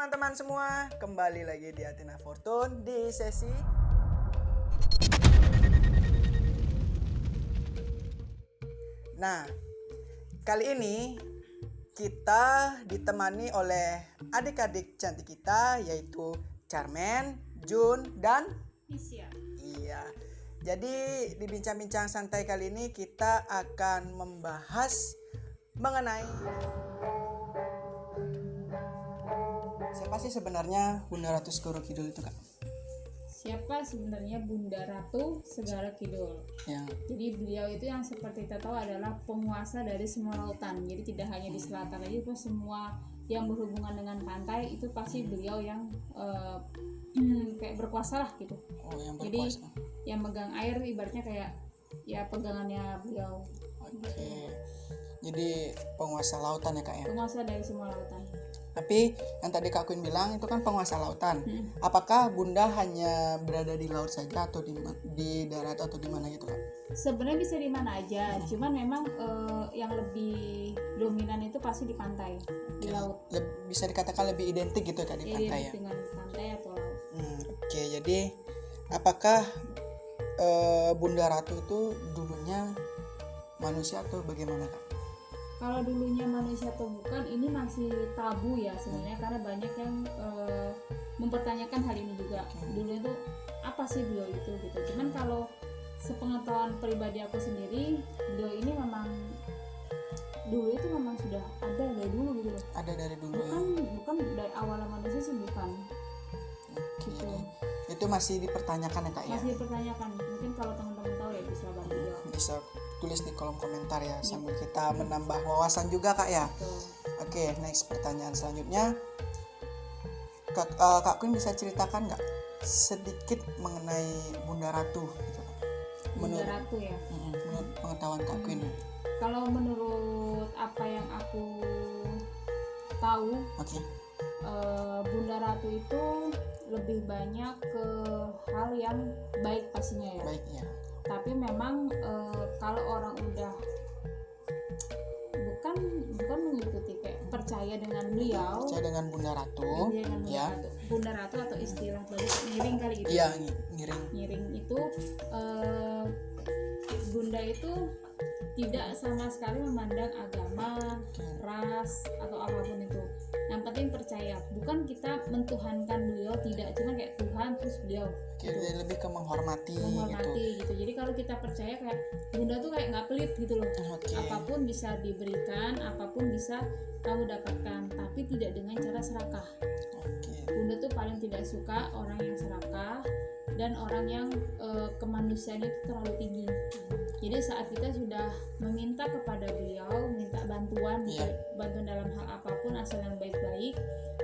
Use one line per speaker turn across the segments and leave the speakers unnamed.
teman-teman semua, kembali lagi di Athena Fortune di sesi Nah, kali ini kita ditemani oleh adik-adik cantik kita, yaitu Charmaine, Jun, dan
Isya.
Iya. Jadi di bincang-bincang santai kali ini kita akan membahas mengenai siapa sih sebenarnya Bunda Ratu Segoro Kidul itu, Kak?
Siapa sebenarnya Bunda Ratu Segara Kidul?
Yang
Jadi beliau itu yang seperti kita tahu adalah penguasa dari semua lautan. Jadi tidak hanya di selatan aja, itu semua yang berhubungan dengan pantai itu pasti beliau yang kayak berkuasa lah gitu.
Oh, yang
Jadi
berkuasa.
yang megang air ibaratnya kayak ya pegangannya beliau.
Oke. Jadi penguasa lautan ya, Kak ya.
Penguasa dari semua lautan.
Tapi yang tadi Kak Queen bilang itu kan penguasa lautan. Apakah Bunda hanya berada di laut saja atau di darat atau di mana gitu, Kak?
Sebenarnya bisa di mana aja, cuman memang yang lebih dominan itu pasti di pantai, di laut.
Bisa dikatakan lebih identik gitu, Kak, di pantai ya.
Dengan pantai atau laut.
Oke, jadi apakah Bunda Ratu itu dulunya manusia atau bagaimana, Kak?
Kalau dulunya manusia atau bukan, ini masih tabu ya sebenarnya, karena banyak yang mempertanyakan hal ini juga. Dulu itu apa sih beliau itu gitu. Cuman kalau sepengetahuan pribadi aku sendiri, beliau ini memang dulu itu memang sudah ada dari dulu gitu loh.
Ada dari dulu ya.
Bukan dari awal manusia sih, bukan. Gitu.
Itu masih dipertanyakan ya, Kak ya?
Masih dipertanyakan. Mungkin kalau teman-teman tahu ya bisa bantu jawab.
Bisa tulis di kolom komentar ya, sambil kita menambah wawasan juga, Kak ya.
Betul.
Oke, next pertanyaan selanjutnya, Kak Queen bisa ceritakan nggak sedikit mengenai Bunda Ratu gitu, Kak?
Bunda Ratu ya.
Menurut pengetahuan Kak Queen.
Kalau menurut apa yang aku tahu,
Oke.
Bunda Ratu itu lebih banyak ke hal yang baik pastinya ya.
Baik ya.
Tapi memang kalau orang udah bukan mengikuti kayak percaya dengan beliau,
Percaya dengan Bunda Ratu.
dengan Bunda
Ya.
Ratu. Bunda Ratu atau istilah baru ngiring kali gitu.
Iya, ngiring.
Ngiring itu Bunda itu tidak sama sekali memandang agama, ras atau apapun itu. Yang penting percaya. Bukan kita mentuhankan beliau, tidak, cuma kayak Tuhan terus beliau.
Oke, jadi lebih ke menghormati
Gitu. Jadi kalau kita percaya kayak Bunda tuh kayak nggak pelit gitu loh.
Oke.
Apapun bisa diberikan, apapun bisa kamu dapatkan, tapi tidak dengan cara serakah.
Oke.
Bunda tuh paling tidak suka orang yang serakah dan orang yang kemanusiaannya itu terlalu tinggi. Jadi saat kita sudah meminta kepada beliau, minta bantuan, bantuan dalam hal apapun asal yang baik-baik,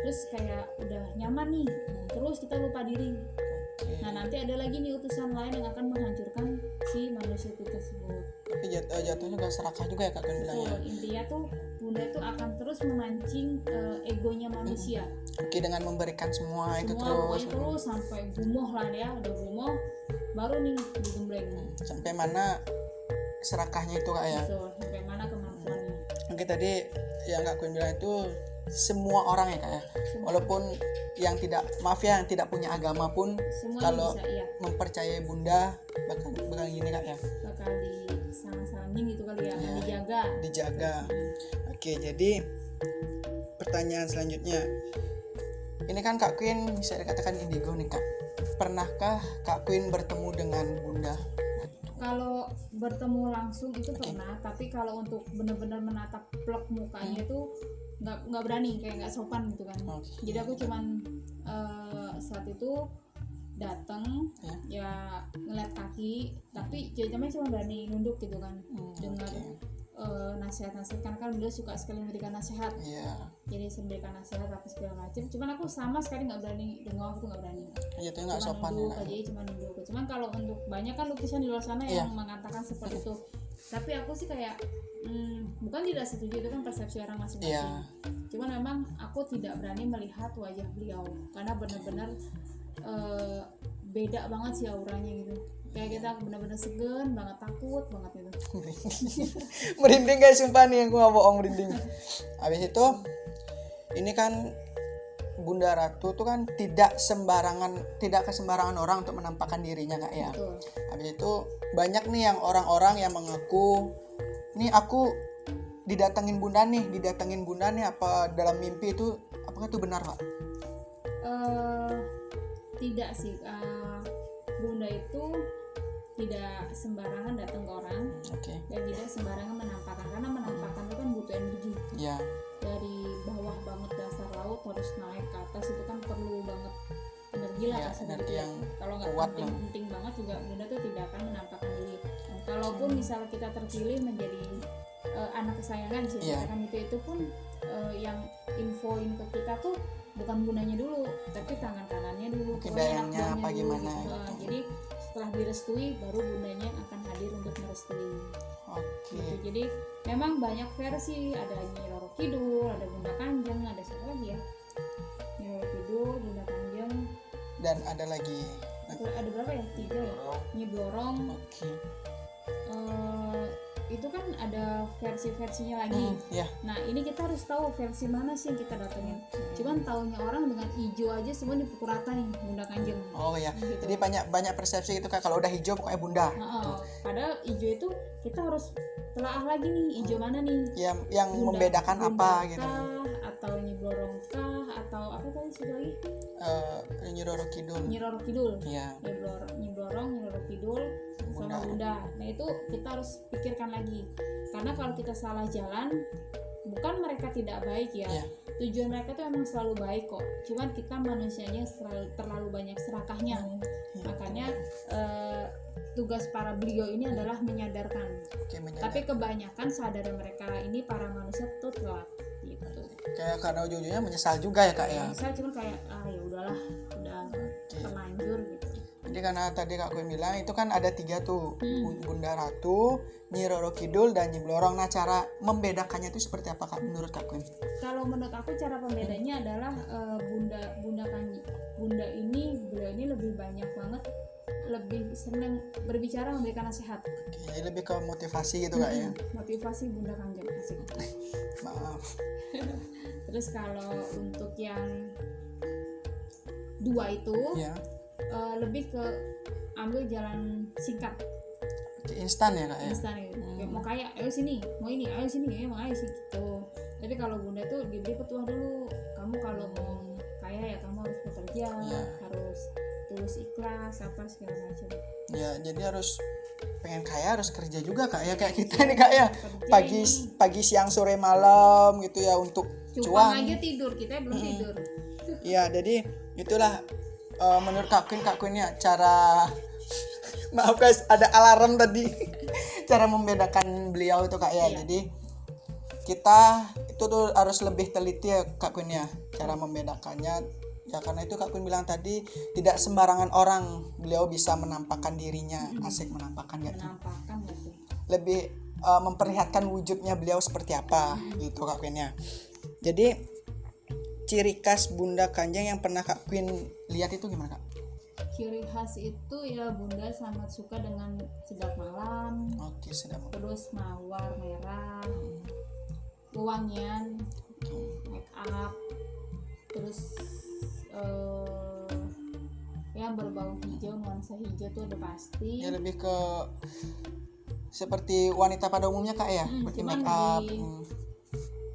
terus kayak udah nyaman nih, terus kita lupa diri. Nah nanti ada lagi nih utusan lain yang akan menghancurkan si manusia itu tersebut.
Tapi jatuhnya gak serakah juga ya, Kak Queen bilang ya.
Intinya tuh Bunda itu akan terus memancing egonya manusia.
Oke, dengan memberikan semua itu
terus sampai gumoh lah ya, udah gumoh baru nih digembleng.
Sampai mana serakahnya itu, Kak ya.
Betul, sampai mana kemampuannya.
Oke, tadi yang Kak Queen bilang itu semua orang ya, Kak ya. Walaupun yang tidak punya agama pun
Semuanya
kalau
bisa, iya.
mempercayai Bunda bakal gini, Kak ya.
Bakal disang-sangin gitu kali ya,
Dijaga. Oke, jadi pertanyaan selanjutnya. Ini kan Kak Queen bisa dikatakan indigo nih, Kak. Pernahkah Kak Queen bertemu dengan Bunda?
Kalau bertemu langsung itu pernah, tapi kalau untuk benar-benar menatap plek mukanya itu nggak berani, kayak nggak sopan gitu kan. Jadi aku cuman saat itu datang ya ngeliat kaki, tapi jadinya cuma berani nunduk gitu kan. Dengar nasihat-nasihat, kan beliau suka sekali memberikan nasihat. Jadi memberikan nasihat apa segala macam. Cuman aku sama sekali nggak berani dengar, aku nggak berani.
Itu nggak sopan
nunduk aja, cuma nunduk. Cuman kalau untuk banyak kan lukisan di luar sana yang mengatakan seperti itu. Tapi aku sih kayak bukan tidak setuju, itu kan persepsi orang masing-masing. Cuman memang aku tidak berani melihat wajah beliau karena benar-benar beda banget sih auranya gitu. Kayak kita benar-benar segen banget, takut banget itu.
Merinding guys, sumpah nih, aku nggak bohong, merinding. Habis itu ini kan Bunda Ratu tuh kan tidak kesembarangan orang untuk menampakkan dirinya Kak ya.
Betul.
Habis itu banyak nih yang orang-orang yang mengaku, nih aku didatengin Bunda nih apa dalam mimpi itu, apakah itu benar Kak?
Tidak sih, Bunda itu tidak sembarangan datang ke orang.
Oke.
Dan tidak sembarangan menampakkan, karena menampakkan itu kan butuh energi.
Iya.
Dari bawah banget dasar laut harus naik ke atas itu kan perlu banget energi lah,
Ya,
kasarnya
energi
gitu ya.
yang
Kalau nggak
kuat
penting banget juga Bunda tuh tidak akan menampakkan diri. Kalaupun misal kita terpilih menjadi anak kesayangan sih,
Iya.
kan itu pun yang infoin ke kita tuh bukan Bundanya dulu, tapi tangan kanannya dulu,
Mungkin
pokoknya
dayangnya
anak buahnya
apa
dulu
gimana
gitu.
gitu.
Jadi setelah direstui baru Bundanya yang akan hadir untuk merestui.
Oke.
Gitu. Jadi memang banyak versi, ada Nyi Roro Kidul, ada Bunda Kanjeng, ada siapa lagi ya? Nyi Roro Kidul, Bunda Kanjeng,
Dan ada lagi.
ada berapa ya? 3 ya? Nyi Blorong.
Oke.
Itu kan ada versi-versinya lagi.
Ya.
Nah ini kita harus tahu versi mana sih yang kita datengin. Cuman taunya orang dengan hijau aja semua dipukul rata nih Bunda Kanjeng.
Oh ya.
Gitu.
Jadi banyak persepsi gitu Kak, kalau udah hijau pokoknya Bunda.
Padahal hijau itu kita harus telaah lagi nih, hijau mana nih?
Yang
Bunda,
membedakan
Bunda
apa
kah,
gitu.
atau Nyi Blorong kah, atau apa tadi satu lagi?
Nyi Roro Kidul.
Nyi Roro Kidul.
Iya.
Nyi Blorong, Nyi Roro Kidul sama Bunda. Nah itu kita harus pikirkan lagi, karena kalau kita salah jalan, bukan mereka tidak baik ya.
Iya.
Tujuan mereka tuh emang selalu baik kok, cuman kita manusianya terlalu banyak serakahnya. Makanya tugas para beliau ini adalah menyadarkan. Tapi kebanyakan sadar mereka ini para manusia tuh telat gitu.
Kayak karena ujung-ujungnya menyesal juga ya Kak ya.
Saya cuma kayak ya udahlah, udah terlanjur gitu.
Jadi karena tadi Kak Queen bilang itu kan ada 3 tuh, Bunda Ratu, Nyi Roro Kidul, dan Nyi Blorong. Nah cara membedakannya itu seperti apa Kak menurut Kak Queen?
Kalau menurut aku cara pembedanya adalah Bunda ini, beliau ini lebih banyak banget, lebih senang berbicara, memberikan nasihat.
Oke, jadi lebih ke motivasi gitu Kak ya.
Motivasi Bunda Kanjeng asik.
Maaf.
Terus kalau untuk yang 2 itu
Ya.
lebih ke ambil jalan singkat,
Oke, instan ya Kak ya.
instan gitu. Kayak mau kaya, ayo sini, mau ini, ayo sini, mau ayo sih gitu. Tapi kalau Bunda tuh diberi petuah dulu, kamu kalau mau kaya ya kamu harus bekerja,
Iya.
harus tulus ikhlas apa segala macam.
Ya, jadi harus pengen kaya harus kerja juga Kak ya, kayak kita nih Kak ya. Pagi siang sore malam gitu ya untuk
Cupang
cuan.
aja tidur, kita belum tidur.
Iya, jadi itulah menurut Kak Queen ya cara maaf guys, ada alarm tadi. Cara membedakan beliau itu Kak ya.
Iya.
Jadi kita itu tuh harus lebih teliti ya Kak Queen ya cara membedakannya. Ya karena itu Kak Queen bilang tadi tidak sembarangan orang beliau bisa menampakkan dirinya. Asik menampakkan gitu.
Menampakkan gitu.
Lebih memperlihatkan wujudnya beliau seperti apa gitu Kak Queen ya. Jadi ciri khas Bunda Kanjeng yang pernah Kak Queen lihat itu gimana Kak?
Ciri khas itu ya Bunda sangat suka dengan sedap malam,
Oke, sedap.
terus mawar merah, wangian, make up, terus yang berbau hijau, nuansa hijau tuh udah pasti.
Ya lebih ke seperti wanita pada umumnya Kak ya, seperti
cuman
make up.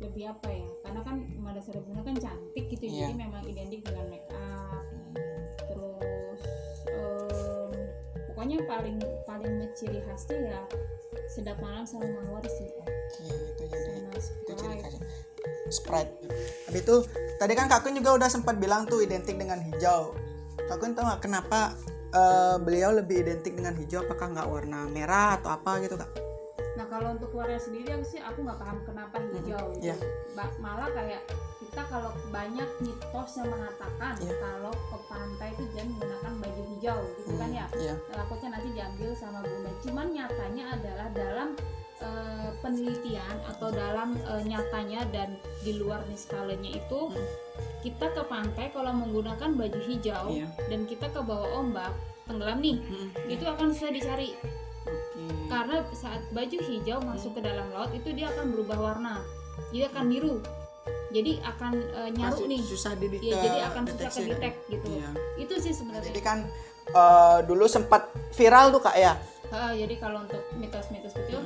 lebih apa ya, karena kan dasar Bunda kan cantik gitu.
Iya.
Jadi memang identik dengan make up. Terus pokoknya paling ciri khasnya ya sedap malam sama mawar sih.
Oke, itu jadi
Sama
itu ciri
Sprite.
khasnya. Sprite. Habis itu tadi kan Kak Queen juga udah sempat bilang tuh identik dengan hijau. Kak Queen tahu nggak kenapa beliau lebih identik dengan hijau? Apakah nggak warna merah atau apa gitu Kak?
Nah kalau untuk warna sendiri aku nggak paham kenapa hijau.
Iya.
Malah kayak kita kalau banyak mitos yang mengatakan
Iya.
kalau ke pantai itu jangan menggunakan baju hijau gitu kan ya.
Iya.
Takutnya nanti diambil sama Bunda. Cuman nyatanya adalah dalam penelitian atau dalam nyatanya dan di luar nih skalanya itu kita ke pantai kalau menggunakan baju hijau
Iya.
dan kita ke bawah ombak tenggelam nih, itu akan susah dicari.
Oke.
Karena saat baju hijau masuk ke dalam laut itu dia akan berubah warna, dia akan biru. jadi akan nyaru nih,
susah
ya, jadi akan susah ke detect gitu.
Iya.
Itu sih sebenarnya.
Jadi kan dulu sempat viral tuh Kak ya.
Jadi kalau untuk mitos-mitos itu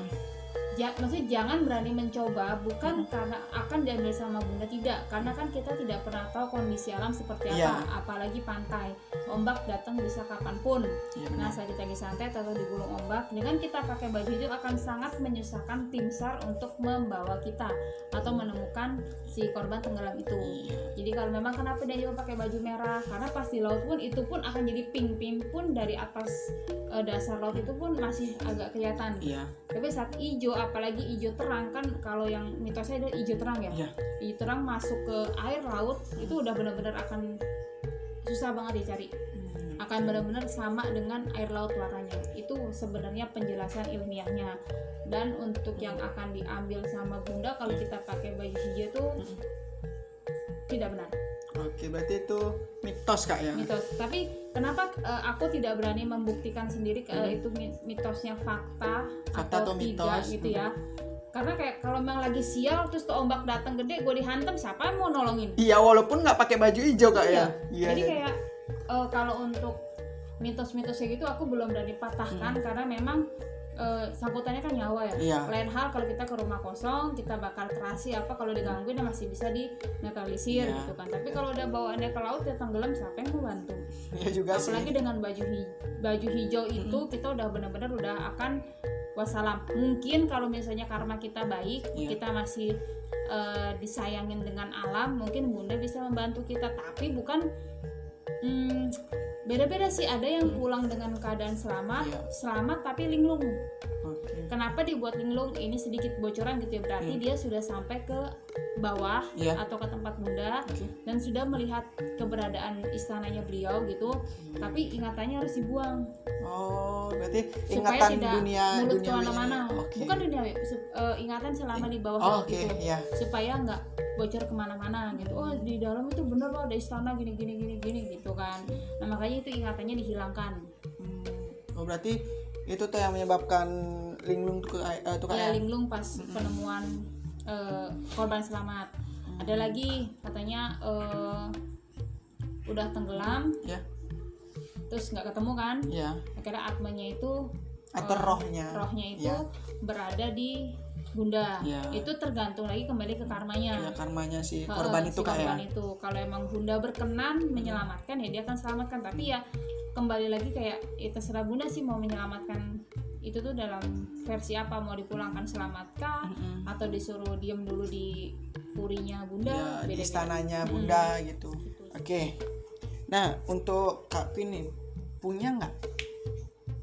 maksudnya jangan berani mencoba, bukan karena akan diambil sama bunda, tidak, karena kan kita tidak pernah tahu kondisi alam seperti apa, apalagi pantai, ombak datang bisa kapanpun. Nah saat kita lagi santai atau di gulung ombak, dengan kita pakai baju hijau akan sangat menyusahkan tim SAR untuk membawa kita atau menemukan si korban tenggelam itu. Jadi kalau memang kenapa dia juga pakai baju merah, karena pas di laut pun itu pun akan jadi pink pun dari atas dasar laut itu pun masih agak kelihatan. Tapi saat hijau, apalagi hijau terang, kan kalau yang mitosnya ada hijau terang ya, hijau terang masuk ke air laut itu udah benar-benar akan susah banget dicari, akan benar-benar sama dengan air laut warnanya. Itu sebenarnya penjelasan ilmiahnya. Dan untuk yang akan diambil sama bunda kalau kita pakai baju hijau itu tidak benar.
Oke, berarti itu mitos Kak ya? Mitos.
Tapi kenapa aku tidak berani membuktikan sendiri itu mitosnya fakta atau tidak mitos, gitu ya? Karena kayak kalau memang lagi sial terus tuh ombak datang gede, gue dihantam, siapa yang mau nolongin? Iya, walaupun nggak pakai baju hijau Kak ya. Jadi kayak kalau untuk mitos-mitosnya gitu aku belum berani patahkan karena memang sangkutannya kan nyawa ya. Lain hal kalau kita ke rumah kosong, kita bakal terasi apa kalau digangguin masih bisa dinetralisir gitu kan. Tapi kalau udah bawaannya ke laut ya tenggelam, siapa yang mau bantu? Iya juga sih. Apalagi dengan baju hijau itu kita udah benar-benar udah akan wassalam. Mungkin kalau misalnya karma kita baik, kita masih disayangin dengan alam, mungkin bunda bisa membantu kita. Tapi bukan beda-beda sih, ada yang pulang dengan keadaan selamat tapi linglung. Kenapa dibuat linglung? Ini sedikit bocoran gitu ya, berarti dia sudah sampai ke bawah atau ke tempat bunda dan sudah melihat keberadaan istananya beliau gitu, tapi ingatannya harus dibuang.
Berarti ingatan dunia
kemana-mana. Bukan dunia, ingatan selama di bawah gitu, supaya nggak bocor kemana-mana gitu. Di dalam itu bener loh ada istana gini gitu kan. Nah makanya itu ingatannya dihilangkan.
Berarti itu tuh yang menyebabkan linglung tuh kayak
linglung pas penemuan korban selamat. Ada lagi katanya udah tenggelam, terus nggak ketemu kan? Akhirnya atmanya itu
atau rohnya
itu berada di bunda. Itu tergantung lagi kembali ke karmanya.
Karmanya si korban itu kayak.
Kalau emang bunda berkenan menyelamatkan ya dia akan selamatkan. Tapi ya kembali lagi kayak terserah bunda sih mau menyelamatkan itu tuh dalam versi apa, mau dipulangkan selamatkan atau disuruh diem dulu di purinya bunda,
di istananya bunda gitu. Oke. Nah untuk Kak Queen nih punya nggak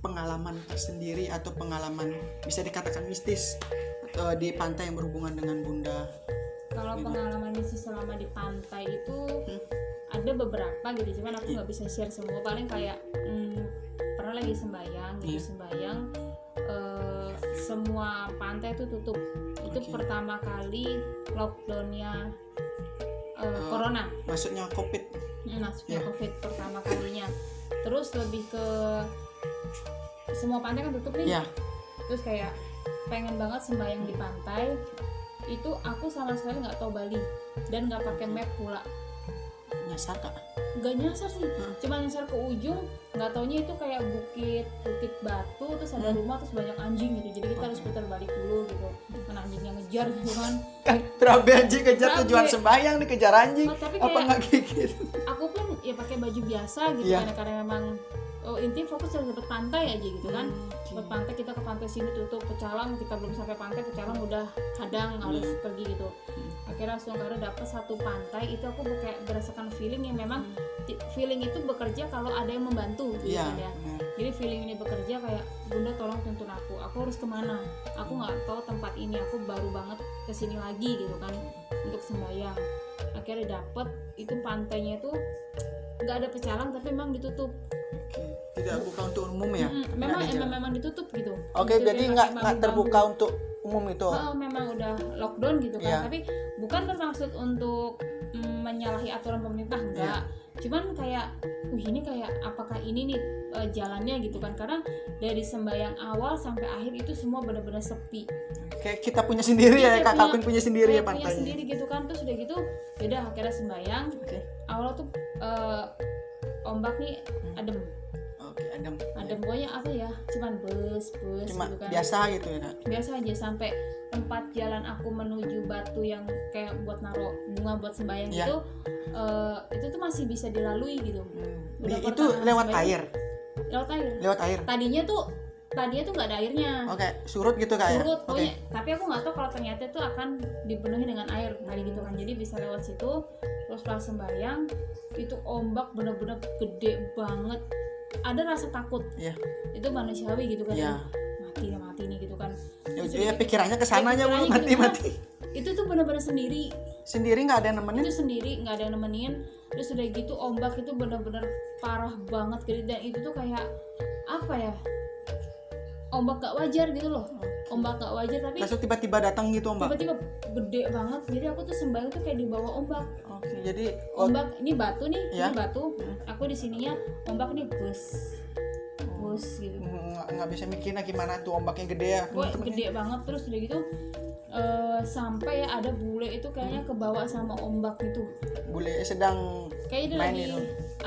pengalaman tersendiri atau pengalaman bisa dikatakan mistis di pantai yang berhubungan dengan bunda?
Kalau pengalaman mistis selama di pantai itu ada beberapa gitu, cuman aku nggak bisa share semua. Paling kayak pernah lagi sembayang semua pantai itu tutup. Itu pertama kali lockdownnya corona.
Maksudnya covid.
Covid pertama kalinya. Terus lebih ke semua pantai kan tutup nih. Terus kayak pengen banget sembayang di pantai. Itu aku sama sekali nggak tahu Bali dan nggak pakai map pula.
Nyasar Kak?
Nggak nyasar sih, cuma nyasar ke ujung. Nggak taunya itu kayak bukit batu, terus ada rumah, terus banyak anjing gitu. Jadi kita harus putar balik dulu gitu. Kan anjingnya ngejar gitu kan.
Berabe anjing kejar tujuan sembayang dikejar anjing. Apa nggak gigit?
Aku pun ya pakai baju biasa gitu karena memang intinya fokus harus dapet pantai aja gitu kan. Dapet pantai, kita ke pantai sini tutup Pecalang, kita belum sampai pantai Pecalang udah hadang harus pergi gitu. Akhirnya langsung dapet satu pantai itu aku kayak berasakan feeling yang memang feeling itu bekerja kalau ada yang membantu gitu kan ya. Jadi feeling ini bekerja kayak bunda tolong tuntun aku harus kemana, aku nggak tahu tempat ini, aku baru banget kesini lagi gitu kan untuk sembayang. Akhirnya dapet itu pantainya itu nggak ada pecalang tapi memang ditutup.
Tidak buka untuk umum ya?
Memang ditutup gitu.
Jadi nggak terbuka untuk umum itu.
Memang udah lockdown gitu kan.
Iya.
Tapi bukan bermaksud untuk menyalahi aturan pemerintah, enggak. Cuman kayak ini kayak apakah ini nih jalannya gitu kan, karena dari sembahyang awal sampai akhir itu semua benar-benar sepi.
Kayak kita punya sendiri ya, Kak Queen punya sendiri ya
punya
pantainya.
sendiri gitu kan. Terus udah gitu yaudah akhirnya sembahyang. Awal tuh ombak nih adem. Adem pokoknya apa ya, cuman bus
cuma
gitu kan.
biasa gitu ya, Kak.
Biasa aja, sampai tempat jalan aku menuju batu yang kayak buat naruh bunga buat sembahyang itu tuh masih bisa dilalui gitu.
Itu lewat air. Lewat air.
Tadinya tuh nggak ada airnya.
Oke, surut gitu Kak ya.
Surut pokoknya. Tapi aku nggak tahu kalau ternyata itu akan dipenuhi dengan air tadi gitu kan. Jadi bisa lewat situ. Terus pas sembahyang itu ombak bener-bener gede banget. Ada rasa takut. Iya. Itu manusiawi gitu kan. Iya. Mati nih gitu kan.
Ya pikirannya kesananya mati.
Itu tuh bener-bener sendiri
nggak ada yang nemenin.
Itu sendiri nggak ada yang nemenin. Terus udah gitu ombak itu bener-bener parah banget gede, dan itu tuh kayak apa ya, ombak gak wajar gitu loh. Ombak gak wajar tapi
langsung tiba-tiba datang gitu ombak.
Tiba-tiba gede banget. Jadi aku tuh sembahyang tuh kayak di bawah ombak.
Jadi
ombak ini batu nih, ini batu. Aku di sininya ombak nih bus gitu.
Nggak bisa mikirnya gimana tuh ombaknya gede ya.
Gede banget. Terus udah gitu sampai ada bule itu kayaknya kebawa sama ombak itu.
Bule sedang
kayaknya
main
lagi
itu,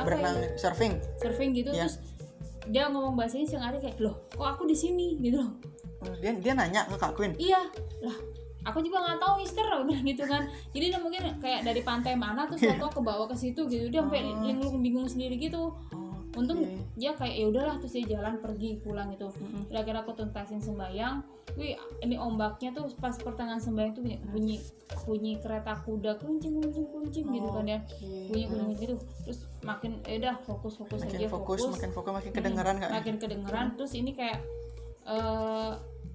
berenang ya? surfing
gitu. Terus dia ngomong bahasa Inggris yang ada kayak, loh kok aku di sini gitu loh.
Dia nanya ke Kak Queen.
Iya lah, aku juga nggak tahu mister gitu kan. Jadi dia mungkin kayak dari pantai mana terus foto ke bawah ke situ gitu. Dia sampai bingung sendiri gitu. Untung dia kayak ya udahlah, terus dia jalan pergi pulang itu. Kira-kira aku tuntasin sembahyang. Ini ombaknya tuh pas pertengahan sembahyang tuh bunyi kereta kuda kuncing gitu kan ya. Bunyi gitu. Terus makin udah fokus aja.
Makin kedengeran Kak.
Makin kedengeran. Terus ini kayak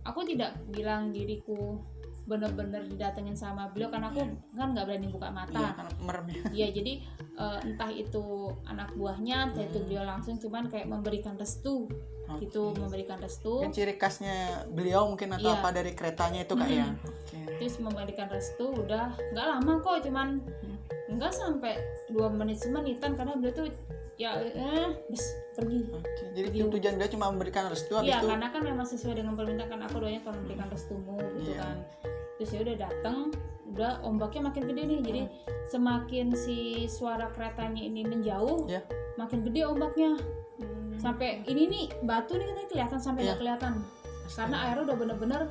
aku tidak bilang diriku bener-bener didatengin sama beliau karena aku kan nggak berani buka mata. Iya, jadi entah itu anak buahnya, entah itu beliau langsung, cuman kayak memberikan restu gitu, memberikan restu.
Mungkin ciri khasnya beliau mungkin atau apa dari keretanya itu Kak ya.
Terus memberikan restu, udah nggak lama kok, cuman nggak sampai 2 semenitan karena beliau tuh bis pergi.
Jadi tujuan dia cuma memberikan restu habis itu.
Iya, karena kan memang sesuai dengan permintaan aku doanya kalau memberikan restumu gitu kan. Terus ya udah datang, udah ombaknya makin gede nih. Jadi semakin si suara keretanya ini menjauh, makin gede ombaknya. Sampai ini nih batu nih katanya kelihatan sampai nggak kelihatan. Karena airnya udah bener-bener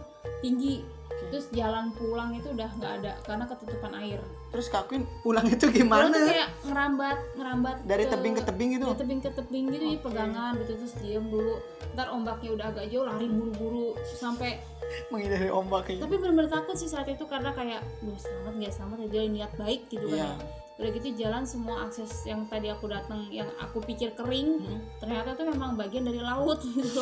tinggi. Terus jalan pulang itu udah nggak ada karena ketutupan air.
Terus Kak Queen pulang itu gimana?
Pulang tuh kayak ngerambat
dari tebing ke tebing gitu.
Dari tebing ke tebing gitu, pegangan gitu, terus diem dulu. Ntar ombaknya udah agak jauh, lari buru-buru sampai
menghindari ombaknya.
Tapi benar-benar takut sih saat itu karena kayak selamat aja niat baik gitu kan. Udah gitu jalan semua akses yang tadi aku datang yang aku pikir kering, ternyata tuh memang bagian dari laut gitu.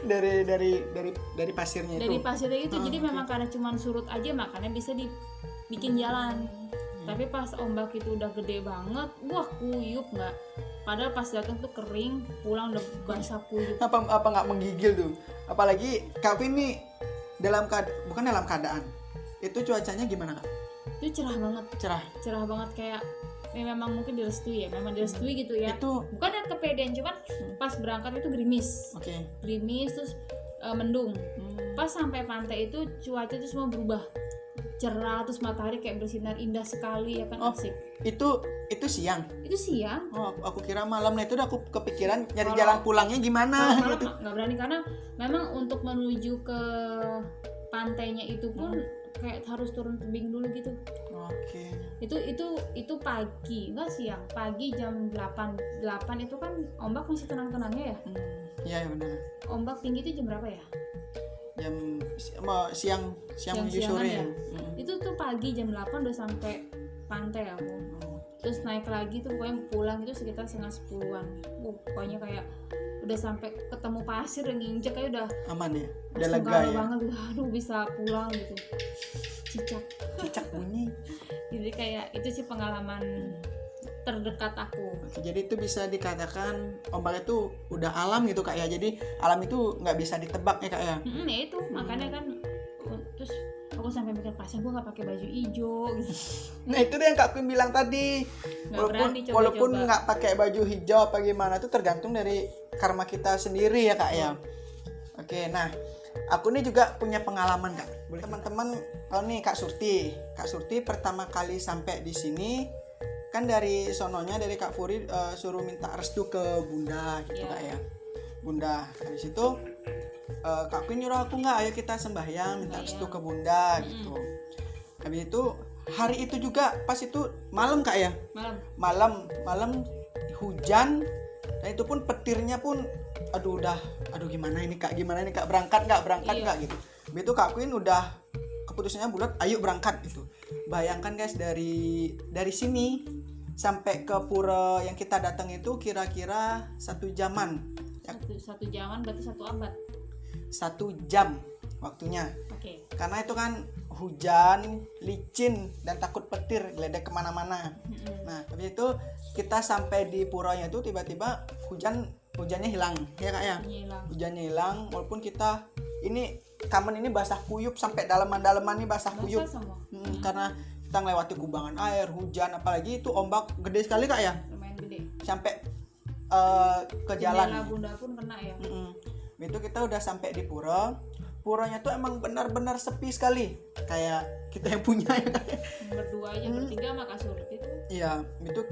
dari pasirnya itu.
Dari pasirnya itu. Jadi memang karena cuma surut aja makanya bisa dibikin jalan. Tapi pas ombak itu udah gede banget, wah kuyup nggak. Padahal pas datang tuh kering, pulang udah basah kuyup.
Apa nggak menggigil tuh? Apalagi Kak Queen nih bukan dalam keadaan. Itu cuacanya gimana Kak?
Itu cerah banget kayak memang mungkin direstui gitu ya. Itu bukan yang kepedean, cuman pas berangkat itu gerimis. Gerimis terus mendung. Pas sampai pantai itu cuaca itu semua berubah. Cerah, terus matahari kayak bersinar indah sekali ya kan. Asik.
Itu siang.
Itu siang.
Aku kira malam. Nah itu udah aku kepikiran nyari jalan pulangnya gimana
gitu. Nggak berani karena memang untuk menuju ke pantainya itu pun kayak harus turun tebing dulu gitu. Itu pagi, enggak siang. Pagi jam 8 itu kan ombak masih tenang-tenangnya ya.
Iya benar.
Ombak tinggi itu jam berapa ya?
Siang menuju sore
ya. Itu tuh pagi jam 8 udah sampai pantai aku. Terus naik lagi tuh pokoknya pulang itu sekitar 9:30-an. Pokoknya kayak udah sampai ketemu pasir yang nginjek kayak udah
aman ya. Udah lega ya.
banget. Aduh bisa pulang gitu.
Cicak bunyi.
Jadi kayak itu sih pengalaman terdekat aku.
Jadi itu bisa dikatakan ombak itu udah alam gitu Kak ya. Jadi alam itu nggak bisa ditebak ya Kak ya.
Ya itu makanya kan terus aku sampai mikir pasang gue nggak pakai baju hijau gitu.
Nah itu dia yang Kak Queen bilang tadi, walaupun nggak pakai baju hijau apa gimana itu tergantung dari karma kita sendiri ya Kak ya. Oke, nah aku nih juga punya pengalaman Kak. Boleh teman-teman, kalau nih Kak Surti pertama kali sampai di sini kan dari sononya dari Kak Furi suruh minta restu ke Bunda gitu Kak ya. Bunda, habis itu Kak Queen nyuruh aku nggak, ayo kita sembahyang minta restu ke Bunda gitu. Habis itu hari itu juga pas itu malam Kak ya. Malam hujan dan itu pun petirnya pun aduh gimana ini Kak berangkat nggak gitu. Habis itu Kak Queen udah keputusannya bulat, ayo berangkat gitu. Bayangkan guys dari sini sampai ke pura yang kita datang itu kira-kira 1 jaman.
Satu jaman berarti 1 abad.
1 jam waktunya.
Oke.
Karena itu kan hujan, licin dan takut petir geledek kemana-mana. Nah, habis itu kita sampai di puranya itu tiba-tiba hujannya hilang, ya Kak ya. Hujannya hilang, walaupun kita ini kamen ini basah kuyup sampai dalaman-dalaman ini basah kuyup. Karena kita melewati kubangan air, hujan, apalagi itu ombak gede sekali Kak ya.
Lumayan gede.
Sampai ke jalan.
Jendela Bunda pun kena ya.
Itu kita udah sampai di puranya tuh emang benar-benar sepi sekali kayak kita yang punya ya.
Berdua aja bertiga sama Kak Surti itu.
Iya, itu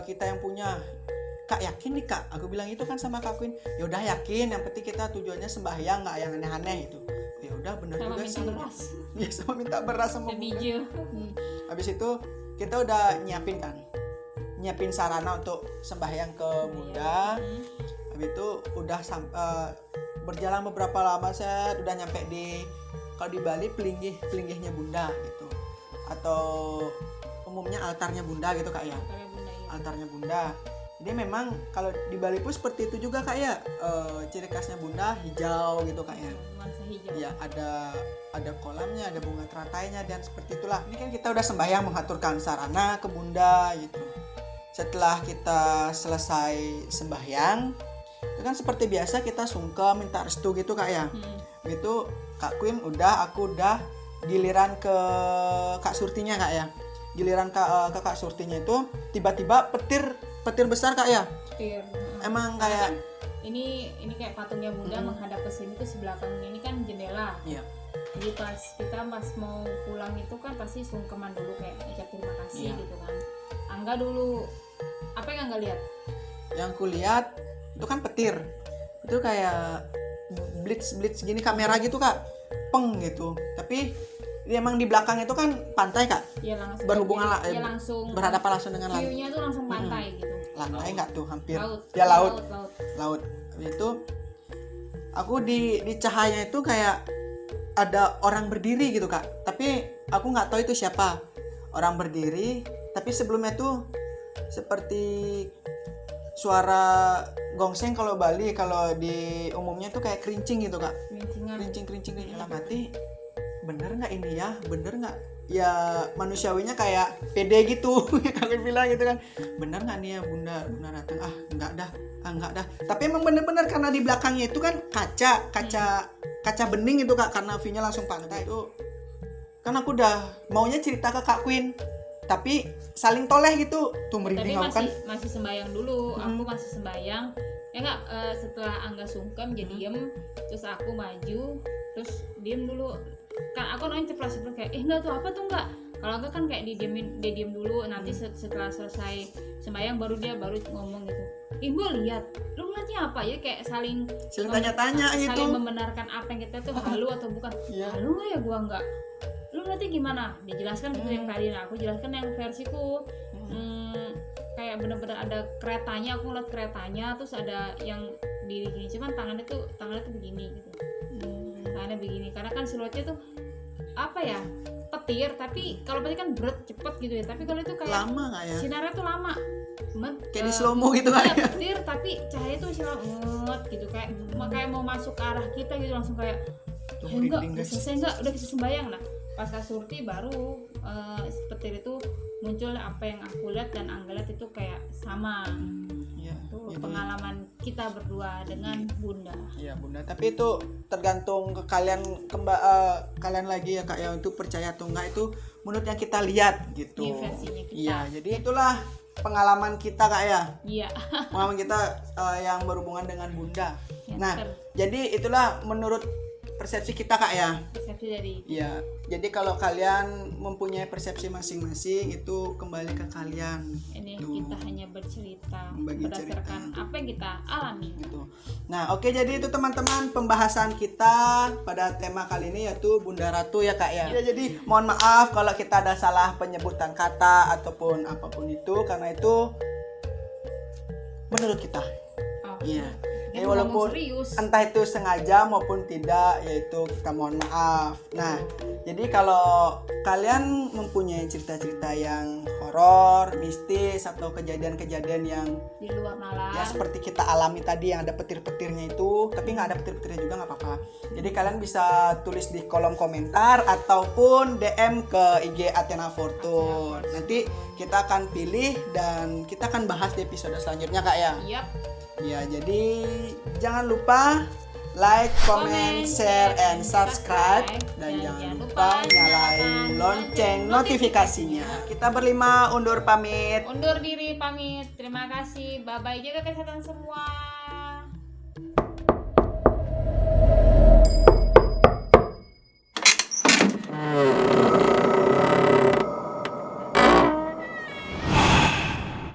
kita yang punya. Kak yakin nih Kak, aku bilang itu kan sama Kak Queen. Ya udah yakin, yang penting kita tujuannya sembahyang, nggak yang aneh-aneh itu. Ya udah benar juga sih. Iya, sama minta beras sama
biji.
Habis itu kita udah nyiapin sarana untuk sembahyang ke Bunda. Habis itu udah berjalan beberapa lama set udah nyampe di, kalau di Bali pelinggihnya Bunda gitu, atau umumnya altarnya Bunda gitu Kak ya. Altarnya Bunda. Jadi memang kalau di Bali pun seperti itu juga Kak ya. Ciri khasnya Bunda hijau gitu Kak ya.
Nuansa hijau.
Ya ada kolamnya, ada bunga teratainya dan seperti itulah. Ini kan kita udah sembahyang mengaturkan sarana ke Bunda gitu. Setelah kita selesai sembahyang, itu kan seperti biasa kita sungkem minta restu gitu Kak ya. Gitu Kak Queen aku udah giliran ke Kak Surtinya Kak ya. Giliran ke Kak Surtinya itu tiba-tiba petir besar Kak ya.
Petir.
Emang kayak
ini kayak patungnya Bunda menghadap ke sini tuh sebelakangnya ini kan jendela.
Iya.
Jadi kita mau pulang itu kan pasti sungkeman dulu kayak ucap terima kasih gitu kan. Angga dulu apa yang Angga lihat?
Yang ku lihat itu kan petir. Itu kayak blitz gini kamera gitu Kak. Peng gitu. Tapi emang di belakang itu kan pantai Kak.
Iya langsung.
Berhubungan
langsung
berhadapan langsung dengan laut.
View-nya tuh langsung pantai gitu.
Lantai enggak tuh hampir.
Laut.
Ya laut. Itu aku di cahaya itu kayak ada orang berdiri gitu Kak. Tapi aku nggak tahu itu siapa. Orang berdiri, tapi sebelumnya tuh seperti suara gongseng kalau Bali, kalau di umumnya tuh kayak kerincing gitu Kak. Kerincing dalam hati. Bener nggak ini ya? Bener nggak? Ya manusiawinya kayak pede gitu. Kalian bilang gitu kan. Bener nggak nih ya Bunda datang? Enggak dah. Tapi emang bener-bener karena di belakangnya itu kan kaca bening itu Kak, karena view-nya langsung pantai itu. Kan aku udah maunya cerita ke Kak Queen, tapi saling toleh gitu. Tuh merinding aku kan.
Masih sembayang dulu. Aku masih sembayang. Setelah Angga sungkem jadi diem, terus aku maju, terus diem dulu. Kan aku nanya ceplas kayak enggak tuh apa tuh enggak. Kalau Angga kan kayak dia diem dulu, nanti setelah selesai sembayang baru ngomong gitu. Ibu lihat, lu ngeliatnya apa ya, kayak saling
tanya-tanya gitu.
Saling membenarkan apa yang kita tuh halu atau bukan. Halu nggak ya, gua enggak. Lu nanti gimana? Dijelaskan gitu yang tadi. Nah, aku jelaskan yang versiku. Kayak bener-bener ada keretanya, aku ngeliat keretanya, terus ada yang diri gini, cuman tangannya tuh begini gitu. Tangannya begini, karena kan siluetnya tuh apa ya? Petir, tapi kalau petir kan berat cepet gitu ya. Tapi kalau itu kayak
lama nggak ya?
Sinarnya tuh lama.
Kayak di slow mo gitu kan ya?
Petir, tapi cahaya tuh masih banget gitu, kayak mau masuk ke arah kita gitu, langsung kayak enggak, udah selesai enggak, udah bisa sembayang. Nah, pas Kak Surti baru petir itu muncul, apa yang aku lihat dan Angga lihat itu kayak sama.
Iya.
tuh pengalaman kita berdua dengan Bunda.
Iya Bunda, tapi itu tergantung ke kalian kalian lagi ya Kak ya, untuk percaya atau enggak itu menurut yang kita lihat gitu.
Ini versinya kita.
Iya, jadi itulah pengalaman kita Kak ya.
Iya.
Pengalaman kita yang berhubungan dengan Bunda.
Yang
Nah, jadi itulah menurut persepsi kita Kak ya.
persepsi dari
Iya. Jadi kalau kalian mempunyai persepsi masing-masing itu kembali ke kalian.
ini
Tuh.
kita hanya bercerita
Berbagi
berdasarkan
cerita.
apa yang kita alami.
Gitu. Nah, oke, jadi itu teman-teman pembahasan kita pada tema kali ini yaitu Bunda Ratu ya Kak ya. Iya, jadi mohon maaf kalau kita ada salah penyebutan kata ataupun apapun itu, karena itu menurut kita.
Oh.
Iya.
Ini
Walaupun
ngomong serius.
entah itu sengaja maupun tidak, yaitu kita mohon maaf. Nah, jadi kalau kalian mempunyai cerita-cerita yang horor, mistis atau kejadian-kejadian yang
Di luar nalar.
ya seperti kita alami tadi yang ada petir-petirnya itu, tapi nggak ada petir-petirnya juga nggak apa-apa. Jadi kalian bisa tulis di kolom komentar ataupun DM ke IG Athena Fortune. Nanti kita akan pilih dan kita akan bahas di episode selanjutnya Kak ya.
Yap.
Ya, jadi jangan lupa like, comment, share, and subscribe. Dan jangan lupa nyalain lonceng notifikasinya. Kita berlima undur pamit.
Undur diri pamit. Terima kasih. Bye bye. Jaga kesehatan semua.